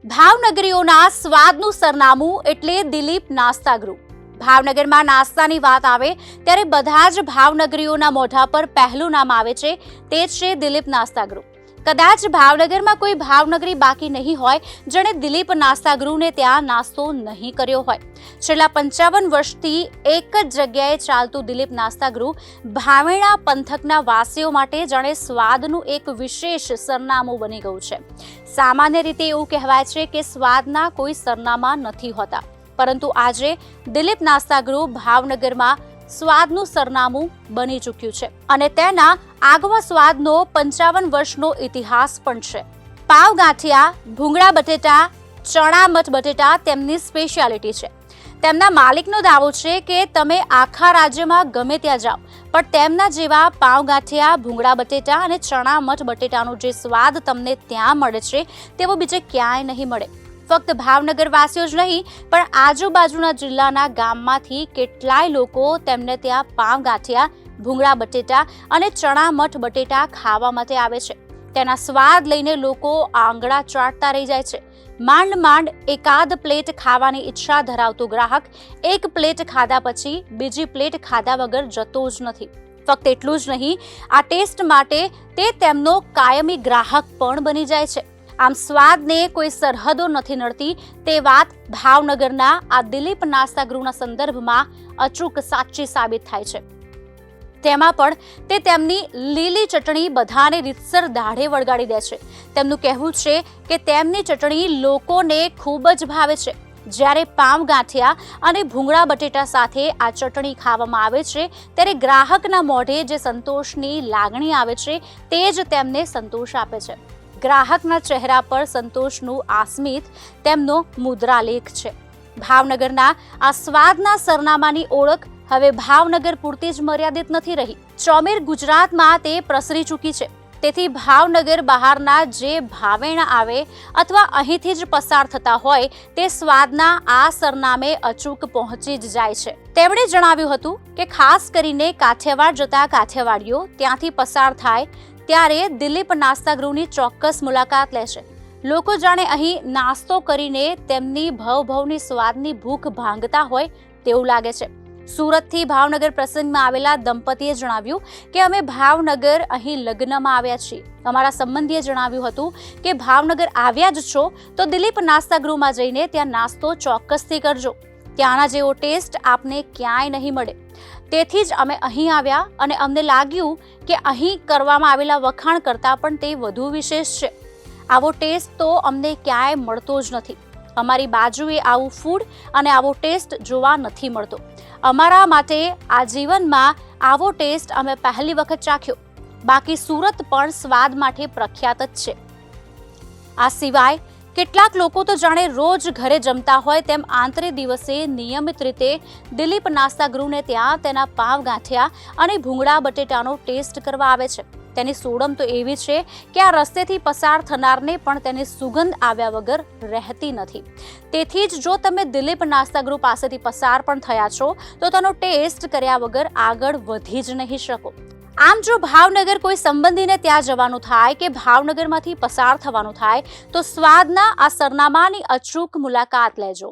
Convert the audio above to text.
ભાવનગરીઓના સ્વાદનું સરનામું એટલે દિલીપ નાસ્તા ગૃહ. ભાવનગરમાં નાસ્તાની વાત આવે ત્યારે બધા જ ભાવનગરીઓના મોઢા પર પહેલું નામ આવે છે, તે છે દિલીપ નાસ્તા ગૃહ. કદાચ ભાવનગરમાં કોઈ ભાવનગરી બાકી નહીં હોય જેણે દિલીપ નાસ્તા ગૃહને ત્યાં નાસ્તો નહીં કર્યો હોય. છેલ્લા 55 વર્ષથી એક જ જગ્યાએ ચાલતું દિલીપ નાસ્તા ગૃહ ભાવેણા પંથકના વાસીઓ માટે જાણે સ્વાદનું એક વિશેષ સરનામું બની ગયું છે. સામાન્ય રીતે એવું કહેવાય છે કે સ્વાદના કોઈ સરનામા નથી હોતા, પરંતુ આજે દિલીપ નાસ્તા ગૃહ ભાવનગરમાં સ્વાદનું સરનામું બની ચૂક્યું છે અને તેના આગવા સ્વાદનો 55 વર્ષનો ઇતિહાસ પણ છે. પાવ ગાંઠિયા, ભૂંગળા બટેટા, ચણા મઠ બટેટા તેમની સ્પેશિયાલિટી છે. તેમના માલિકનો દાવો છે કે તમે આખા રાજ્યમાં ગમે ત્યાં જાઓ પણ તેમના જેવા પાવ ગાંઠિયા, ભૂંગળા બટેટા અને ચણા મઠ બટેટાનો જે સ્વાદ તમને ત્યાં મળે છે તેવો બીજે ક્યાંય નહીં મળે. ફક્ત ભાવનગર વાસીઓ જ નહીં પણ આજુબાજુના જિલ્લાના ગામમાંથી કેટલાય લોકો તેમને ત્યાં પાવ ગાંઠિયા, ભૂંગળા બટેટા અને ચણા મઠ બટેટા ખાવા માટે આવે છે. તેના સ્વાદ લઈને લોકો આંગળા ચાટતા રહી જાય છે. માંડ માંડ એકાદ પ્લેટ ખાવાની ઈચ્છા ધરાવતો ગ્રાહક એક પ્લેટ ખાધા પછી બીજી પ્લેટ ખાધા વગર જતો જ નથી. ફક્ત એટલું જ નહીં, આ ટેસ્ટ માટે તે તેમનો કાયમી ગ્રાહક પણ બની જાય છે. આમ સ્વાદને કોઈ સરહદો નથી નડતી તે વાત ભાવનગરના આ દિલીપ નાસ્તા ગૃહના સંદર્ભમાં અચૂક સાચી સાબિત થાય છે. તેમાં પણ તે તેમની લીલી ચટણી બધાને રીતસર દાઢે વળગાડી દે છે. તેમનું કહેવું છે કે તેમની ચટણી લોકોને ખૂબ જ ભાવે છે. જ્યારે પાવ ગાંઠિયા અને ભૂંગળા બટેટા સાથે આ ચટણી ખાવામાં આવે છે ત્યારે ગ્રાહકના મોઢે જે સંતોષની લાગણી આવે છે તે જ તેમને સંતોષ આપે છે. ગ્રાહકના ચહેરા પર સંતોષનું આ સ્મિત તેમનો મુદ્રાલેખ છે. ભાવનગરના આ સ્વાદના સરનામાની ઓળખ હવે ભાવનગર પૂરતી જ મર્યાદિત નથી રહી. ચોમેર ગુજરાતમાં તે પ્રસરી ચૂકી છે. તેથી ભાવનગર બહારના જે ભાવેણા આવે અથવા અહીંથી જ પસાર થતા હોય તે સ્વાદના આ સરનામે અચૂક પહોંચી જ જાય છે. તેમણે જણાવ્યું હતું કે ખાસ કરીને કાઠિયાવાડ જતા કાઠિયાવાડીઓ ત્યાંથી પસાર થાય ત્યારે દિલીપ નાસ્તા ગૃહની ચોક્કસ મુલાકાત લેશે. લોકો જાણે અહીં નાસ્તો કરીને તેમની ભવભવની સ્વાદની ભૂખ ભાંગતા હોય તેવું લાગે છે. સુરતથી ભાવનગર પ્રસંગમાં આવેલા દંપતીએ જણાવ્યું કે અમે ભાવનગર અહીં લગ્નમાં આવ્યા છીએ. અમારા સંબંધીએ જણાવ્યું હતું કે ભાવનગર આવ્યા જ છો તો દિલીપ નાસ્તા ગૃહમાં જઈને ત્યાં નાસ્તો ચોક્કસથી કરજો. ત્યાંના જેવો ટેસ્ટ આપને ક્યાંય નહીં મળે. તેથી જ અમે અહીં આવ્યા અને અમને લાગ્યું કે અહીં કરવામાં આવેલા વખાણ કરતાં પણ તે વધુ વિશેષ છે. આવો ટેસ્ટ તો અમને ક્યાંય મળતો જ નથી. અમારી બાજુએ આવું ફૂડ અને આવો ટેસ્ટ જોવા નથી મળતો. અમારા માટે આ જીવનમાં આવો ટેસ્ટ અમે પહેલી વખત ચાખ્યો. બાકી સુરત પણ સ્વાદ માટે પ્રખ્યાત જ છે. આ સિવાય કેટલાક લોકો તો જાણે રોજ ઘરે જમતા હોય તેમ આંતરે દિવસે નિયમિત રીતે દિલીપ નાસ્તા ગૃહને ત્યાં તેના પાવ ગાંઠિયા અને ભૂંગળા બટેટાનો ટેસ્ટ કરવા આવે છે. તેની સોડમ તો એવી છે કે આ રસ્તેથી પસાર થનારને પણ તેની સુગંધ આવ્યા વગર રહેતી નથી. તેથી જ જો તમે દિલીપ નાસ્તા ગૃહ પાસેથી પસાર પણ થયા છો તો તેનો ટેસ્ટ કર્યા વગર આગળ વધી જ નહીં શકો. આમ જો ભાવનગર કોઈ સંબંધીને ત્યાં જવાનું થાય કે ભાવનગરમાંથી પસાર થવાનું થાય તો સ્વાદના આ સરનામાની અચૂક મુલાકાત લેજો.